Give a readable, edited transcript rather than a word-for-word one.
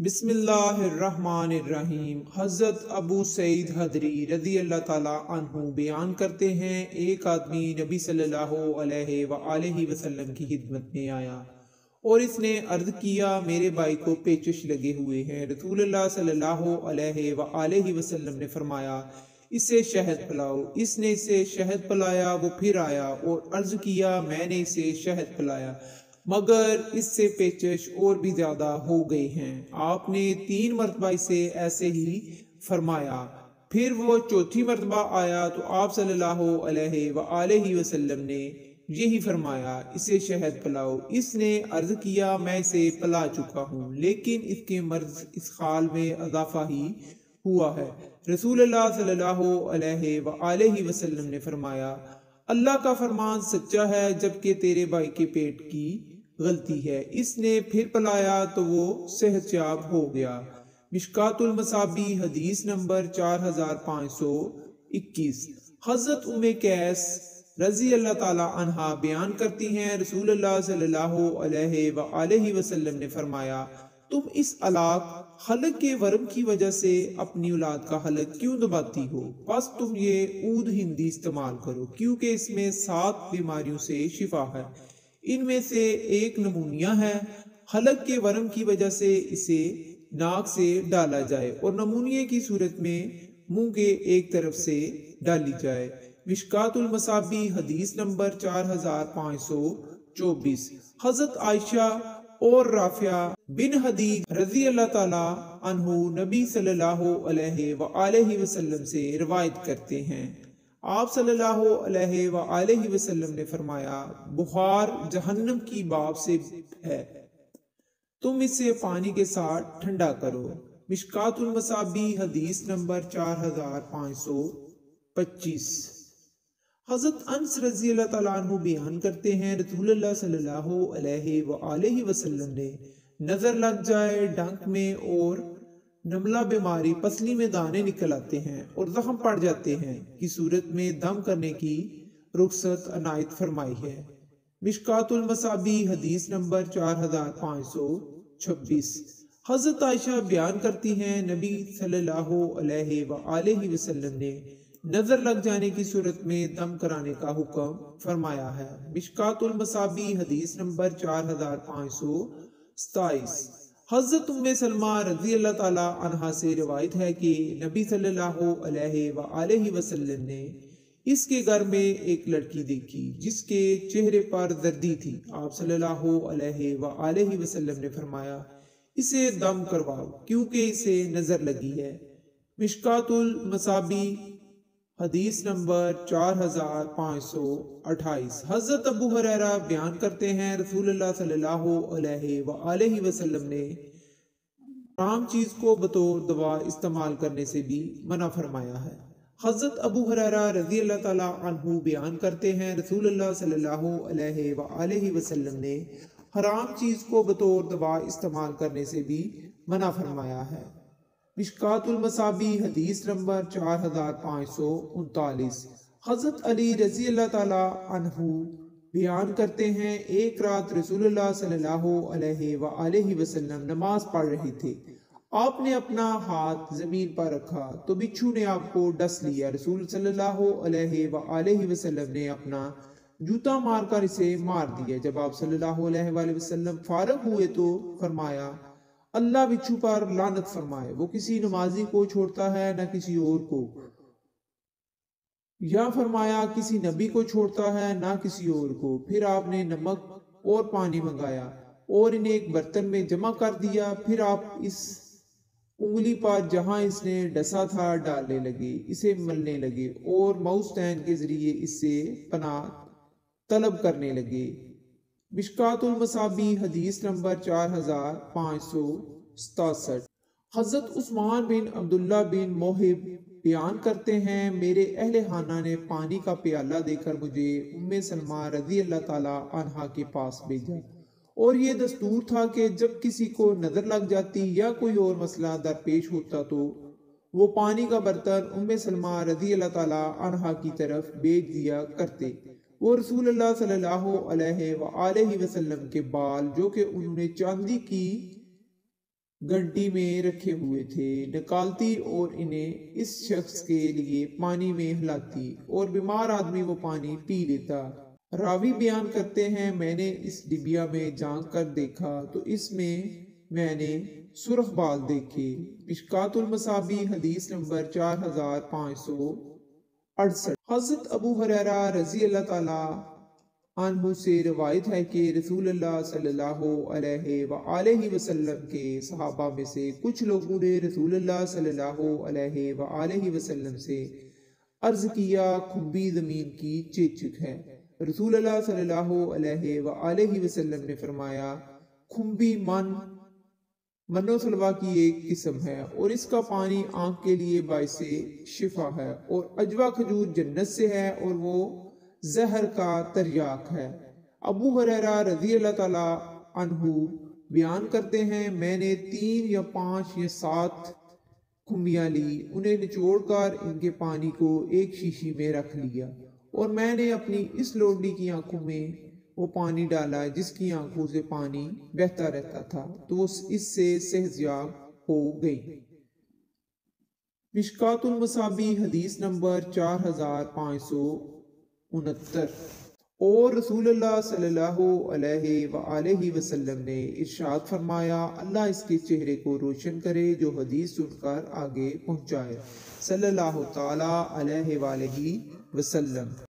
بسم اللہ الرحمن الرحیم۔ حضرت ابو سعید خدری رضی اللہ تعالیٰ عنہ بیان کرتے ہیں، ایک آدمی نبی صلی اللہ علیہ وآلہ وسلم کی خدمت میں آیا اور اس نے عرض کیا، میرے بھائی کو پیچش لگے ہوئے ہیں۔ رسول اللہ صلی اللہ علیہ وآلہ وسلم نے فرمایا، اسے شہد پلاؤ۔ اس نے اسے شہد پلایا۔ وہ پھر آیا اور عرض کیا، میں نے اسے شہد پلایا مگر اس سے پیچش اور بھی زیادہ ہو گئی ہیں۔ آپ نے 3 مرتبہ اسے ایسے ہی فرمایا۔ پھر وہ چوتھی مرتبہ آیا تو آپ صلی اللہ علیہ وآلہ وسلم نے یہی فرمایا، اسے شہد پلاؤ۔ اس نے عرض کیا، میں اسے پلا چکا ہوں لیکن اس کے مرض اسخال میں اضافہ ہی ہوا ہے۔ رسول اللہ صلی اللہ علیہ وآلہ وسلم نے فرمایا، اللہ کا فرمان سچا ہے جبکہ تیرے بھائی کے پیٹ کی غلطی ہے۔ اس نے پھر پلایا تو وہ صحت یاب ہو گیا۔ مشکات المصابیح حدیث نمبر 4521۔ حضرت قیس رضی اللہ تعالی عنہا بیان کرتی ہیں، رسول اللہ صلی اللہ علیہ وآلہ وسلم نے فرمایا، تم اس علاق حلق کے ورم کی وجہ سے اپنی اولاد کا حلق کیوں دباتی ہو؟ بس تم یہ عود ہندی استعمال کرو کیونکہ اس میں 7 بیماریوں سے شفا ہے۔ ان میں سے ایک نمونیا ہے۔ حلق کے ورم کی وجہ سے اسے ناک سے ڈالا جائے اور نمونیے کی صورت میں منہ کے ایک طرف سے ڈالی جائے۔ مشکات المصابیح حدیث نمبر 4524۔ حضرت عائشہ اور رافع بن حدیج رضی اللہ تعالی عنہ نبی صلی اللہ علیہ وآلہ وسلم سے روایت کرتے ہیں، آپ صلی اللہ علیہ وآلہ وسلم نے فرمایا، بخار جہنم کی باب سے ہے، تم اسے پانی کے ساتھ ٹھنڈا کرو۔ مشکات المصابیح حدیث نمبر 4525۔ حضرت انس رضی اللہ تعالیٰ عنہ بیان کرتے ہیں، رسول اللہ صلی اللہ علیہ وآلہ وسلم نے نظر لگ جائے، ڈنک میں اور نملہ بیماری پسلی میں دانے نکل آتے ہیں اور زخم پڑ جاتے ہیں کی صورت میں دم کرنے کی رخصت عنایت فرمائی ہے۔ مشکات المصابیح حدیث نمبر 4526۔ حضرت عائشہ بیان کرتی ہیں، نبی صلی اللہ علیہ وآلہ وسلم نے نظر لگ جانے کی صورت میں دم کرانے کا حکم فرمایا ہے۔ مشکات المصابیح حدیث نمبر 4527۔ حضرت سلمہ رضی اللہ تعالی عنہا سے روایت ہے کہ نبی صلی اللہ علیہ وآلہ وسلم نے اس کے گھر میں ایک لڑکی دیکھی جس کے چہرے پر زردی تھی۔ آپ صلی اللہ علیہ وآلہ وسلم نے فرمایا، اسے دم کرواؤ کیونکہ اسے نظر لگی ہے۔ مشکات المصابیح حدیث نمبر 4528۔ حضرت ابو ہریرہ بیان کرتے ہیں، رسول اللہ صلی اللہ علیہ وآلہ وسلم نے حرام چیز کو بطور دوا استعمال کرنے سے بھی منع فرمایا ہے۔ حضرت ابو ہریرہ رضی اللہ تعالی عنہ بیان کرتے ہیں، رسول اللہ صلی اللہ علیہ وآلہ وسلم نے حرام چیز کو بطور دوا استعمال کرنے سے بھی منع فرمایا ہے۔ مشکات المصابیح حدیث نمبر 4539۔ حضرت علی رضی اللہ تعالی عنہ بیان کرتے ہیں، ایک رات رسول اللہ صلی اللہ علیہ وآلہ وسلم نماز پڑھ رہے تھے، آپ نے اپنا ہاتھ زمین پر رکھا تو بچھو نے آپ کو ڈس لیا۔ رسول صلی اللہ علیہ وآلہ وسلم نے اپنا جوتا مار کر اسے مار دیا۔ جب آپ صلی اللہ علیہ وآلہ وسلم فارغ ہوئے تو فرمایا، اللہ بچھو پر لعنت فرمائے، وہ کسی نمازی کو چھوڑتا ہے نہ کسی اور کو، یا فرمایا کسی نبی کو چھوڑتا ہے نہ کسی اور کو۔ پھر آپ نے نمک اور پانی منگایا اور انہیں ایک برتن میں جمع کر دیا، پھر آپ اس انگلی پر جہاں اس نے ڈسا تھا ڈالنے لگے، اسے ملنے لگے اور موستین کے ذریعے اس سے پناہ طلب کرنے لگے۔ مشکات المصابیح حدیث نمبر 4567۔ حضرت عثمان بن عبداللہ بن موہب بیان کرتے ہیں، میرے اہل خانہ نے پانی کا پیالہ دے کر مجھے سلمہ رضی اللہ تعالی عنہا کے پاس بھیجا، اور یہ دستور تھا کہ جب کسی کو نظر لگ جاتی یا کوئی اور مسئلہ درپیش ہوتا تو وہ پانی کا برتن سلمہ رضی اللہ تعالی عنہا کی طرف بھیج دیا کرتے۔ وہ رسول اللہ صلی اللہ علیہ وآلہ وسلم کے بال جو کہ انہوں نے چاندی کی گھنٹی میں رکھے ہوئے تھے، نکالتی اور انہیں اس شخص کے لیے پانی میں ہلاتی اور بیمار آدمی وہ پانی پی لیتا۔ راوی بیان کرتے ہیں میں نے اس ڈبیا میں جھانک کر دیکھا تو اس میں نے سرخ بال دیکھے۔ مشکات المصابیح حدیث نمبر 4568۔ حضرت ابو ہریرہ رضی اللہ تعالیٰ عنہ سے روایت ہے کہ رسول اللہ صلی اللہ علیہ وآلہ وسلم کے صحابہ میں سے کچھ لوگوں نے رسول اللہ صلی اللہ علیہ وآلہ وسلم سے عرض کیا کھمبی زمین کی چیچک ہے۔ رسول اللہ صلی اللہ علیہ وآلہ وسلم نے فرمایا کھمبی من و سلوا کی ایک قسم ہے اور اس کا پانی آنکھ کے لیے باعث شفا ہے، اور عجوا کھجور جنت سے ہے اور وہ زہر کا تریاک ہے۔ ابو ہریرہ رضی اللہ تعالیٰ عنہ بیان کرتے ہیں میں نے 3 یا 5 یا 7 کھمبیاں لی، انہیں نچوڑ کر ان کے پانی کو ایک شیشی میں رکھ لیا اور میں نے اپنی اس لونڈی کی آنکھوں میں وہ پانی ڈالا جس کی آنکھوں سے پانی بہتا رہتا تھا تو وہ اس سے صحتیاب ہو گئی۔ مشکات المصابیح حدیث نمبر 4569۔ اور رسول اللہ صلی اللہ علیہ وآلہ وسلم نے ارشاد فرمایا اللہ اس کے چہرے کو روشن کرے جو حدیث سن کر آگے پہنچائے، صلی اللہ تعالیٰ علیہ وآلہ وسلم۔